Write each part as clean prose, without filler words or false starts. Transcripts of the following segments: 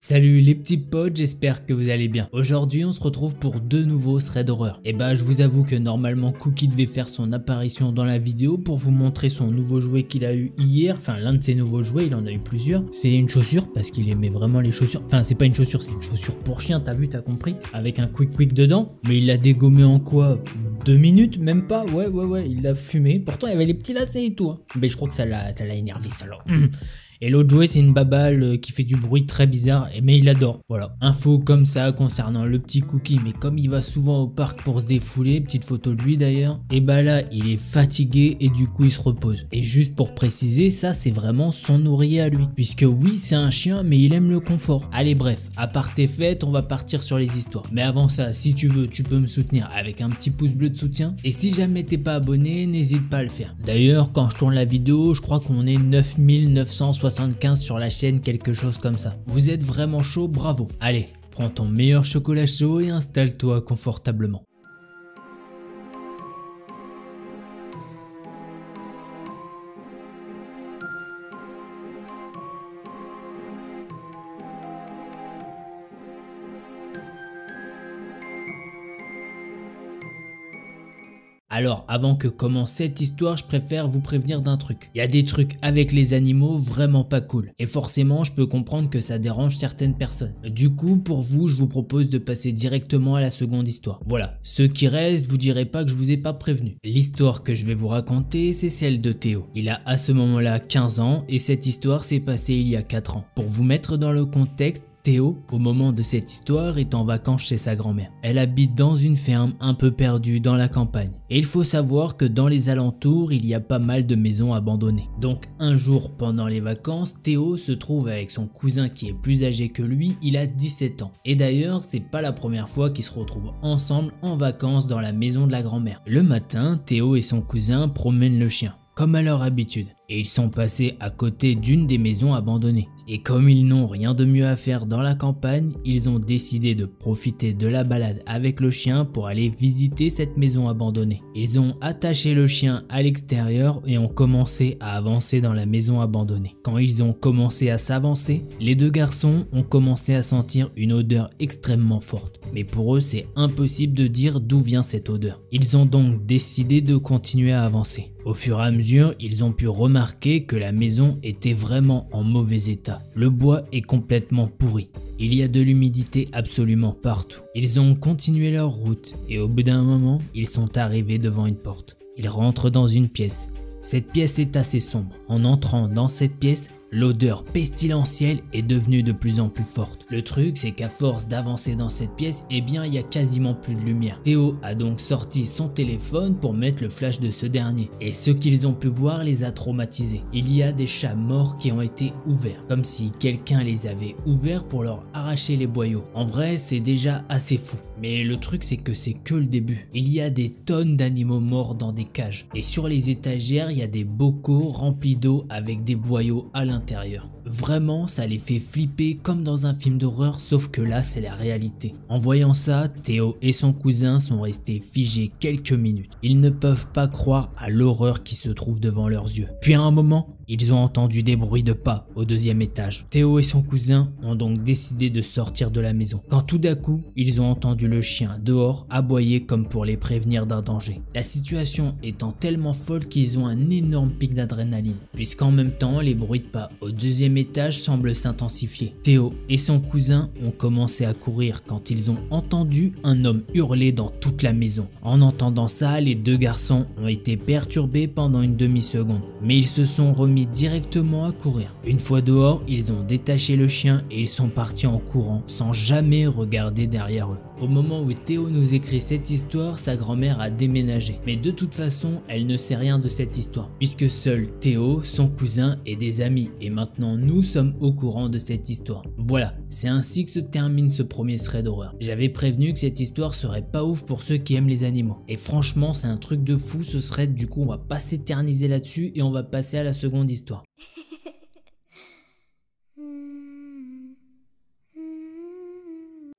Salut les petits potes, j'espère que vous allez bien. Aujourd'hui on se retrouve pour deux nouveaux threads d'horreur. Et bah je vous avoue que normalement Cookie devait faire son apparition dans la vidéo pour vous montrer son nouveau jouet qu'il a eu hier. Enfin l'un de ses nouveaux jouets, il en a eu plusieurs. C'est une chaussure parce qu'il aimait vraiment les chaussures. Enfin c'est pas une chaussure, c'est une chaussure pour chien, t'as vu, t'as compris. Avec un quick dedans. Mais il l'a dégommé en quoi 2 minutes, même pas. Ouais, il l'a fumé. Pourtant il y avait les petits lacets et tout. Hein. Mais je crois que ça l'a énervé ça là. Et l'autre jouet c'est une babale qui fait du bruit très bizarre mais il adore. Voilà, info comme ça concernant le petit Cookie, mais comme il va souvent au parc pour se défouler, petite photo de lui d'ailleurs, et bah là il est fatigué et du coup il se repose. Et juste pour préciser, ça c'est vraiment son nourrier à lui, puisque oui c'est un chien mais il aime le confort. Allez bref, à part tes fêtes on va partir sur les histoires. Mais avant ça, si tu veux tu peux me soutenir avec un petit pouce bleu de soutien, et si jamais t'es pas abonné n'hésite pas à le faire. D'ailleurs quand je tourne la vidéo je crois qu'on est 9975 sur la chaîne, quelque chose comme ça. Vous êtes vraiment chaud, bravo. Allez, prends ton meilleur chocolat chaud et installe-toi confortablement. Alors, avant que commence cette histoire, je préfère vous prévenir d'un truc. Il y a des trucs avec les animaux vraiment pas cool. Et forcément, je peux comprendre que ça dérange certaines personnes. Du coup, pour vous, je vous propose de passer directement à la seconde histoire. Voilà, ceux qui restent, vous direz pas que je vous ai pas prévenu. L'histoire que je vais vous raconter, c'est celle de Théo. Il a à ce moment-là 15 ans et cette histoire s'est passée il y a 4 ans. Pour vous mettre dans le contexte, Théo, au moment de cette histoire, est en vacances chez sa grand-mère. Elle habite dans une ferme un peu perdue dans la campagne. Et il faut savoir que dans les alentours, il y a pas mal de maisons abandonnées. Donc un jour pendant les vacances, Théo se trouve avec son cousin qui est plus âgé que lui, il a 17 ans. Et d'ailleurs, c'est pas la première fois qu'ils se retrouvent ensemble en vacances dans la maison de la grand-mère. Le matin, Théo et son cousin promènent le chien, comme à leur habitude. Et ils sont passés à côté d'une des maisons abandonnées. Et comme ils n'ont rien de mieux à faire dans la campagne, ils ont décidé de profiter de la balade avec le chien pour aller visiter cette maison abandonnée. Ils ont attaché le chien à l'extérieur et ont commencé à avancer dans la maison abandonnée. Quand ils ont commencé à s'avancer, les deux garçons ont commencé à sentir une odeur extrêmement forte. Mais pour eux, c'est impossible de dire d'où vient cette odeur. Ils ont donc décidé de continuer à avancer. Au fur et à mesure, ils ont pu remarquer que la maison était vraiment en mauvais état. Le bois est complètement pourri. Il y a de l'humidité absolument partout. Ils ont continué leur route et au bout d'un moment, ils sont arrivés devant une porte. Ils rentrent dans une pièce. Cette pièce est assez sombre. En entrant dans cette pièce, l'odeur pestilentielle est devenue de plus en plus forte. Le truc, c'est qu'à force d'avancer dans cette pièce, eh bien il y a quasiment plus de lumière. Théo a donc sorti son téléphone pour mettre le flash de ce dernier. Et ce qu'ils ont pu voir les a traumatisés. Il y a des chats morts qui ont été ouverts, comme si quelqu'un les avait ouverts pour leur arracher les boyaux. En vrai, c'est déjà assez fou. Mais le truc, c'est que c'est que le début. Il y a des tonnes d'animaux morts dans des cages. Et sur les étagères, il y a des bocaux remplis d'eau avec des boyaux à l'intérieur. Vraiment, ça les fait flipper comme dans un film d'horreur, sauf que là, c'est la réalité. En voyant ça, Théo et son cousin sont restés figés quelques minutes. Ils ne peuvent pas croire à l'horreur qui se trouve devant leurs yeux. Puis à un moment, ils ont entendu des bruits de pas au 2e étage. Théo et son cousin ont donc décidé de sortir de la maison. Quand tout d'un coup, ils ont entendu le chien dehors aboyer comme pour les prévenir d'un danger. La situation étant tellement folle qu'ils ont un énorme pic d'adrénaline, puisqu'en même temps, les bruits de pas au 2e étage semblent s'intensifier. Théo et son cousin ont commencé à courir quand ils ont entendu un homme hurler dans toute la maison. En entendant ça, les deux garçons ont été perturbés pendant une demi-seconde, mais ils se sont remis directement à courir. Une fois dehors, ils ont détaché le chien et ils sont partis en courant sans jamais regarder derrière eux. Au moment où Théo nous écrit cette histoire, sa grand-mère a déménagé. Mais de toute façon, elle ne sait rien de cette histoire, puisque seul Théo, son cousin et des amis. Et maintenant, nous sommes au courant de cette histoire. Voilà, c'est ainsi que se termine ce premier thread d'horreur. J'avais prévenu que cette histoire serait pas ouf pour ceux qui aiment les animaux. Et franchement, c'est un truc de fou ce thread, du coup on va pas s'éterniser là-dessus et on va passer à la seconde histoire.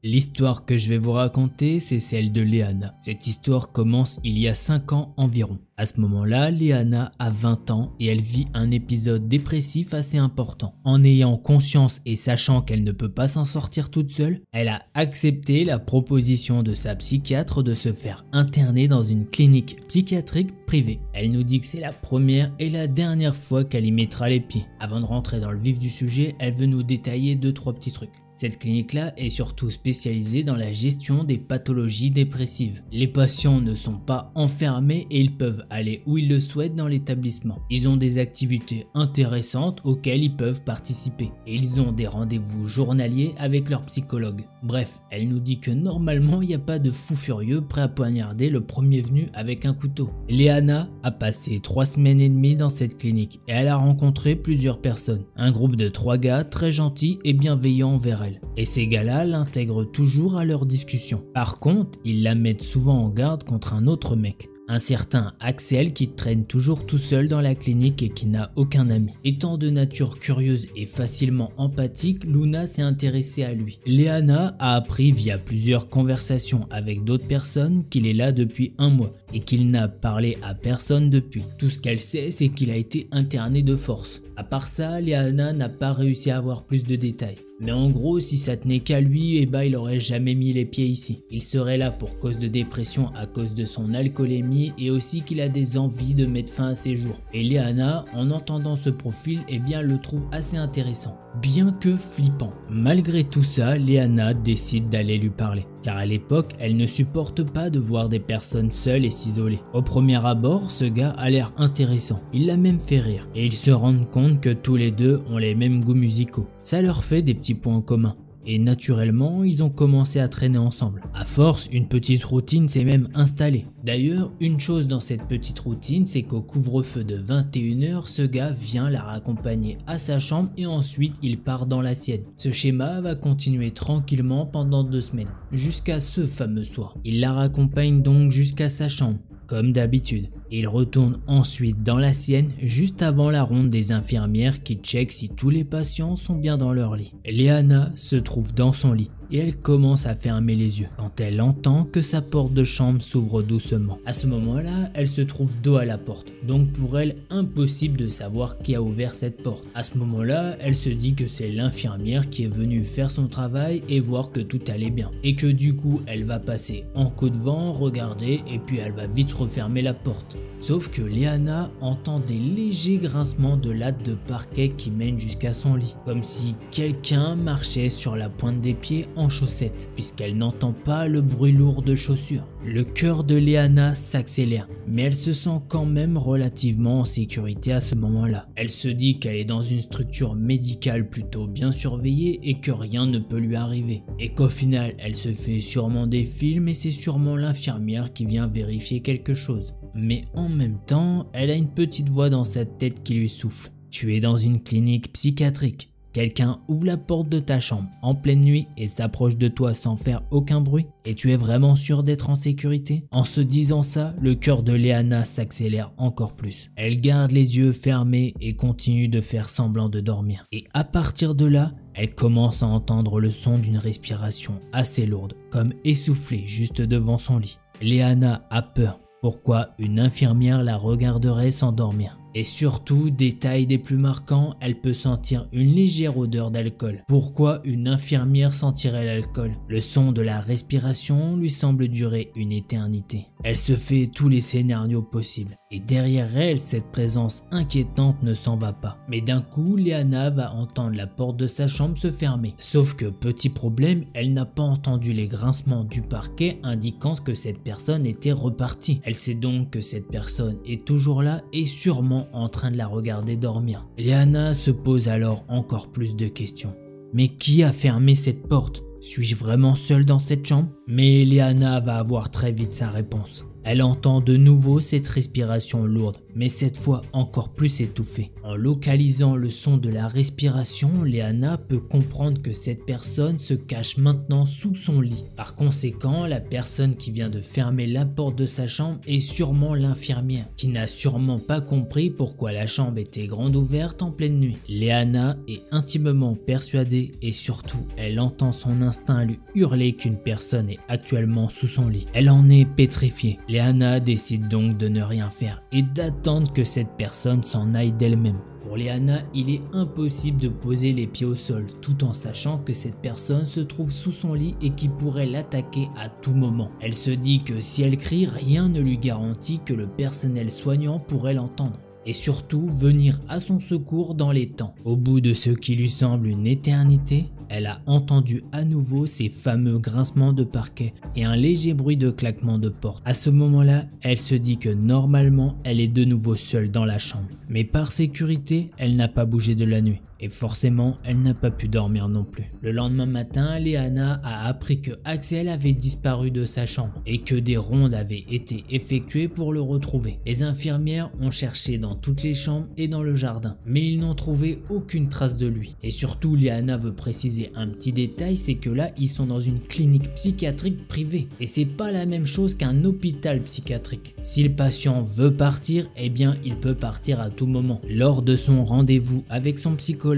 L'histoire que je vais vous raconter, c'est celle de Léana. Cette histoire commence il y a 5 ans environ. À ce moment-là, Liana a 20 ans et elle vit un épisode dépressif assez important. En ayant conscience et sachant qu'elle ne peut pas s'en sortir toute seule, elle a accepté la proposition de sa psychiatre de se faire interner dans une clinique psychiatrique privée. Elle nous dit que c'est la première et la dernière fois qu'elle y mettra les pieds. Avant de rentrer dans le vif du sujet, elle veut nous détailler 2-3 petits trucs. Cette clinique-là est surtout spécialisée dans la gestion des pathologies dépressives. Les patients ne sont pas enfermés et ils peuvent aller où ils le souhaitent dans l'établissement. Ils ont des activités intéressantes auxquelles ils peuvent participer. Et ils ont des rendez-vous journaliers avec leur psychologue. Bref, elle nous dit que normalement il n'y a pas de fou furieux prêt à poignarder le premier venu avec un couteau. Liana a passé 3 semaines et demie dans cette clinique et elle a rencontré plusieurs personnes. Un groupe de 3 gars très gentils et bienveillants envers elle. Et ces gars-là l'intègrent toujours à leurs discussions. Par contre, ils la mettent souvent en garde contre un autre mec. Un certain Axel qui traîne toujours tout seul dans la clinique et qui n'a aucun ami. Étant de nature curieuse et facilement empathique, Luna s'est intéressée à lui. Liana a appris via plusieurs conversations avec d'autres personnes qu'il est là depuis 1 mois et qu'il n'a parlé à personne depuis. Tout ce qu'elle sait, c'est qu'il a été interné de force. À part ça, Liana n'a pas réussi à avoir plus de détails. Mais en gros, si ça tenait qu'à lui, il aurait jamais mis les pieds ici. Il serait là pour cause de dépression à cause de son alcoolémie et aussi qu'il a des envies de mettre fin à ses jours. Et Liana, en entendant ce profil, le trouve assez intéressant, bien que flippant. Malgré tout ça, Liana décide d'aller lui parler. Car à l'époque, elle ne supporte pas de voir des personnes seules et s'isoler. Au premier abord, ce gars a l'air intéressant. Il l'a même fait rire. Et ils se rendent compte que tous les deux ont les mêmes goûts musicaux. Ça leur fait des petits points communs. Et naturellement, ils ont commencé à traîner ensemble. À force, une petite routine s'est même installée. D'ailleurs, une chose dans cette petite routine, c'est qu'au couvre-feu de 21h, ce gars vient la raccompagner à sa chambre et ensuite il part dans la sienne. Ce schéma va continuer tranquillement pendant 2 semaines, jusqu'à ce fameux soir. Il la raccompagne donc jusqu'à sa chambre, comme d'habitude. Il retourne ensuite dans la sienne juste avant la ronde des infirmières qui checkent si tous les patients sont bien dans leur lit. Liana se trouve dans son lit et elle commence à fermer les yeux quand elle entend que sa porte de chambre s'ouvre doucement. À ce moment-là, elle se trouve dos à la porte, donc pour elle, impossible de savoir qui a ouvert cette porte. À ce moment-là, elle se dit que c'est l'infirmière qui est venue faire son travail et voir que tout allait bien. Et que du coup, elle va passer en coup de vent, regarder et puis elle va vite refermer la porte. Sauf que Liana entend des légers grincements de lattes de parquet qui mènent jusqu'à son lit, comme si quelqu'un marchait sur la pointe des pieds en chaussettes, puisqu'elle n'entend pas le bruit lourd de chaussures. Le cœur de Liana s'accélère, mais elle se sent quand même relativement en sécurité à ce moment-là. Elle se dit qu'elle est dans une structure médicale plutôt bien surveillée et que rien ne peut lui arriver. Et qu'au final, elle se fait sûrement des films et c'est sûrement l'infirmière qui vient vérifier quelque chose. Mais en même temps, elle a une petite voix dans sa tête qui lui souffle. Tu es dans une clinique psychiatrique. Quelqu'un ouvre la porte de ta chambre en pleine nuit et s'approche de toi sans faire aucun bruit et tu es vraiment sûr d'être en sécurité? En se disant ça, le cœur de Liana s'accélère encore plus. Elle garde les yeux fermés et continue de faire semblant de dormir. Et à partir de là, elle commence à entendre le son d'une respiration assez lourde, comme essoufflée juste devant son lit. Liana a peur. Pourquoi une infirmière la regarderait s'endormir? Et surtout, détail des plus marquants, elle peut sentir une légère odeur d'alcool. Pourquoi une infirmière sentirait l'alcool? Le son de la respiration lui semble durer une éternité. Elle se fait tous les scénarios possibles. Et derrière elle, cette présence inquiétante ne s'en va pas. Mais d'un coup, Liana va entendre la porte de sa chambre se fermer. Sauf que, petit problème, elle n'a pas entendu les grincements du parquet indiquant que cette personne était repartie. Elle sait donc que cette personne est toujours là et sûrement en train de la regarder dormir. Liana se pose alors encore plus de questions. Mais qui a fermé cette porte? Suis-je vraiment seule dans cette chambre? Mais Liana va avoir très vite sa réponse. Elle entend de nouveau cette respiration lourde, mais cette fois encore plus étouffée. En localisant le son de la respiration, Liana peut comprendre que cette personne se cache maintenant sous son lit. Par conséquent, la personne qui vient de fermer la porte de sa chambre est sûrement l'infirmière, qui n'a sûrement pas compris pourquoi la chambre était grande ouverte en pleine nuit. Liana est intimement persuadée et surtout, elle entend son instinct lui hurler qu'une personne est actuellement sous son lit. Elle en est pétrifiée. Léana décide donc de ne rien faire et d'attendre que cette personne s'en aille d'elle-même. Pour Léana, il est impossible de poser les pieds au sol tout en sachant que cette personne se trouve sous son lit et qui pourrait l'attaquer à tout moment. Elle se dit que si elle crie, rien ne lui garantit que le personnel soignant pourrait l'entendre. Et surtout venir à son secours dans les temps. Au bout de ce qui lui semble une éternité, elle a entendu à nouveau ces fameux grincements de parquet et un léger bruit de claquement de porte. À ce moment-là, elle se dit que normalement, elle est de nouveau seule dans la chambre. Mais par sécurité, elle n'a pas bougé de la nuit. Et forcément, elle n'a pas pu dormir non plus. Le lendemain matin, Léana a appris que Axel avait disparu de sa chambre et que des rondes avaient été effectuées pour le retrouver. Les infirmières ont cherché dans toutes les chambres et dans le jardin, mais ils n'ont trouvé aucune trace de lui. Et surtout, Léana veut préciser un petit détail, c'est que là, ils sont dans une clinique psychiatrique privée. Et c'est pas la même chose qu'un hôpital psychiatrique. Si le patient veut partir, eh bien, il peut partir à tout moment. Lors de son rendez-vous avec son psychologue,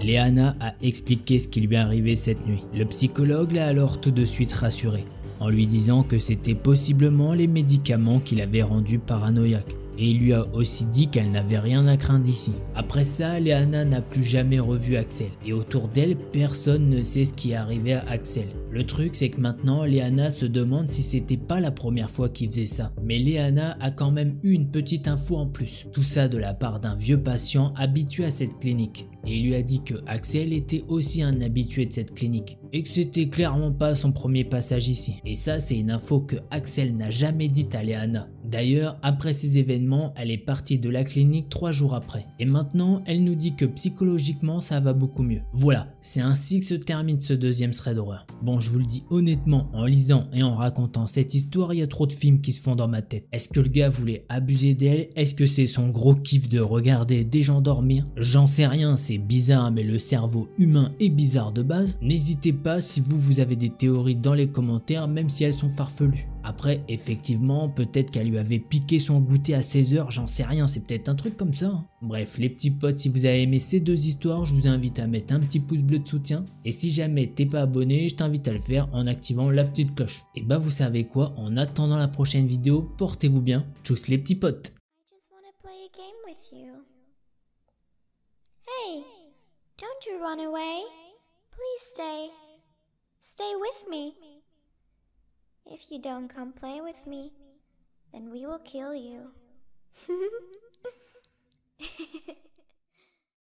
Léana a expliqué ce qui lui est arrivé cette nuit. Le psychologue l'a alors tout de suite rassurée, en lui disant que c'était possiblement les médicaments qui l'avaient rendue paranoïaque. Et il lui a aussi dit qu'elle n'avait rien à craindre ici. Après ça, Léana n'a plus jamais revu Axel. Et autour d'elle, personne ne sait ce qui est arrivé à Axel. Le truc, c'est que maintenant, Léana se demande si c'était pas la première fois qu'il faisait ça. Mais Léana a quand même eu une petite info en plus. Tout ça de la part d'un vieux patient habitué à cette clinique. Et il lui a dit que Axel était aussi un habitué de cette clinique. Et que c'était clairement pas son premier passage ici. Et ça, c'est une info que Axel n'a jamais dite à Léana. D'ailleurs, après ces événements, elle est partie de la clinique 3 jours après. Et maintenant, elle nous dit que psychologiquement, ça va beaucoup mieux. Voilà, c'est ainsi que se termine ce deuxième thread d'horreur. Bon, je vous le dis honnêtement, en lisant et en racontant cette histoire, il y a trop de films qui se font dans ma tête. Est-ce que le gars voulait abuser d'elle? Est-ce que c'est son gros kiff de regarder des gens dormir? J'en sais rien, c'est bizarre, mais le cerveau humain est bizarre de base. N'hésitez pas si vous avez des théories dans les commentaires, même si elles sont farfelues. Après, effectivement, peut-être qu'elle lui avait piqué son goûter à 16h, j'en sais rien, c'est peut-être un truc comme ça. Hein. Bref, les petits potes, si vous avez aimé ces deux histoires, je vous invite à mettre un petit pouce bleu de soutien. Et si jamais t'es pas abonné, je t'invite à le faire en activant la petite cloche. Et bah vous savez quoi, en attendant la prochaine vidéo, portez-vous bien, tchuss les petits potes. Hey, don't you run away. Please stay. Stay with me. If you don't come play with me, then we will kill you.